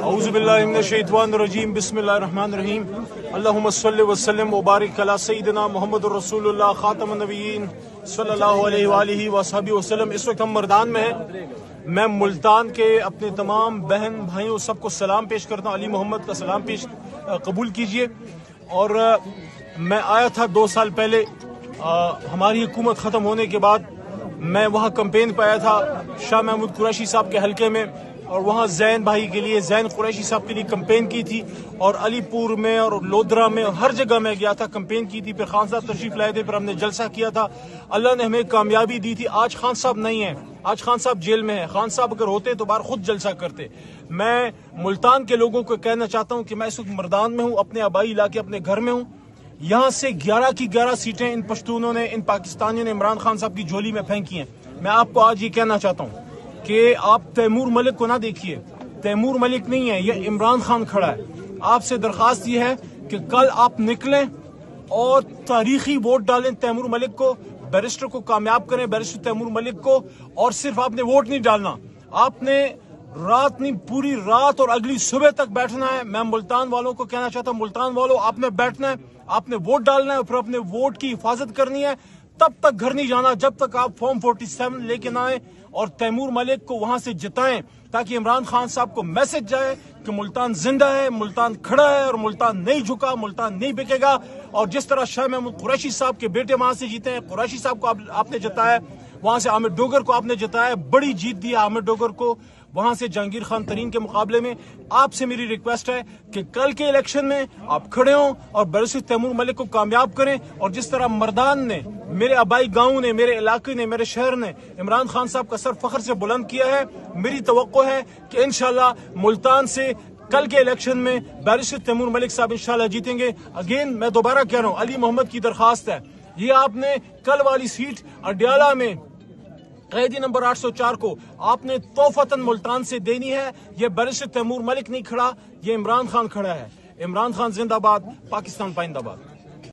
اعوذ باللہ من الشیطان الرجیم بسم اللہ الرحمن الرحیم اللہم صلی وسلم وبارک علی سیدنا محمد رسول اللہ خاتم النبیین صلی اللہ علیہ وآلہ وصحبہ وسلم۔ اس وقت ہم مردان میں ہیں۔ میں ملتان کے اپنے تمام بہن بھائیوں سب کو سلام پیش کرتا ہوں۔ علی محمد کا سلام قبول کیجئے۔ اور میں آیا تھا 2 سال پہلے، ہماری حکومت ختم ہونے کے بعد میں وہاں کمپین پہ آیا تھا شاہ محمود قریشی صاحب کے حلقے میں، اور وہاں زین بھائی کے لیے، زین قریشی صاحب کے لیے کمپین کی تھی، اور علی پور میں اور لودرا میں ہر جگہ میں گیا تھا، کمپین کی تھی۔ پھر خان صاحب تشریف لائے تھے، پھر ہم نے جلسہ کیا تھا، اللہ نے ہمیں کامیابی دی تھی۔ آج خان صاحب نہیں ہیں، آج خان صاحب جیل میں ہیں۔ خان صاحب اگر ہوتے تو باہر خود جلسہ کرتے۔ میں ملتان کے لوگوں کو کہنا چاہتا ہوں کہ میں اس وقت مردان میں ہوں، اپنے آبائی علاقے اپنے گھر میں ہوں۔ یہاں سے 11 کی 11 سیٹیں ان پشتونوں نے، ان پاکستانیوں نے عمران خان صاحب کی جھولی میں پھینکی ہیں۔ میں آپ کو آج یہ کہنا چاہتا ہوں کہ آپ تیمور ملک کو نہ دیکھیے، تیمور ملک نہیں ہے، یہ عمران خان کھڑا ہے۔ آپ سے درخواست یہ ہے کہ کل آپ نکلیں اور تاریخی ووٹ ڈالیں تیمور ملک کو، بیرسٹر کو کامیاب کریں، بیرسٹر تیمور ملک کو۔ اور صرف آپ نے ووٹ نہیں ڈالنا، آپ نے رات نہیں، پوری رات اور اگلی صبح تک بیٹھنا ہے۔ میں ملتان والوں کو کہنا چاہتا ہوں، ملتان والوں آپ نے بیٹھنا ہے، آپ نے ووٹ ڈالنا ہے، پھر اپنے ووٹ کی حفاظت کرنی ہے۔ تب تک گھر نہیں جانا جب تک آپ فارم 47 لے کے نہ آئیں اور تیمور ملک کو وہاں سے جتائیں، تاکہ عمران خان صاحب کو میسج جائے کہ ملتان زندہ ہے، ملتان کھڑا ہے، اور ملتان نہیں جھکا، ملتان نہیں بکے گا۔ اور جس طرح شاہ محمود قریشی صاحب کے بیٹے وہاں سے جیتے ہیں، قریشی صاحب کو آپ نے جتایا، وہاں سے عامر ڈوگر کو آپ نے جتایا، بڑی جیت دی عامر ڈوگر کو وہاں سے جہانگیر خان ترین کے مقابلے میں۔ آپ سے میری ریکویسٹ ہے کہ کل کے الیکشن میں آپ کھڑے ہوں اور بیرسٹر تیمور ملک کو کامیاب کریں۔ اور جس طرح مردان نے، میرے آبائی گاؤں نے، میرے علاقے نے، میرے شہر نے عمران خان صاحب کا سر فخر سے بلند کیا ہے، میری توقع ہے کہ انشاءاللہ ملتان سے کل کے الیکشن میں بیرسٹر تیمور ملک صاحب انشاءاللہ جیتیں گے۔ اگین میں دوبارہ کہہ رہا ہوں، علی محمد کی درخواست ہے، یہ آپ نے کل والی سیٹ اڈیالہ میں قیدی نمبر 804 کو آپ نے توفتاً ملتان سے دینی ہے۔ یہ بیرسٹر تیمور ملک نہیں کھڑا، یہ عمران خان کھڑا ہے۔ عمران خان زندہ باد، پاکستان پائندہ باد۔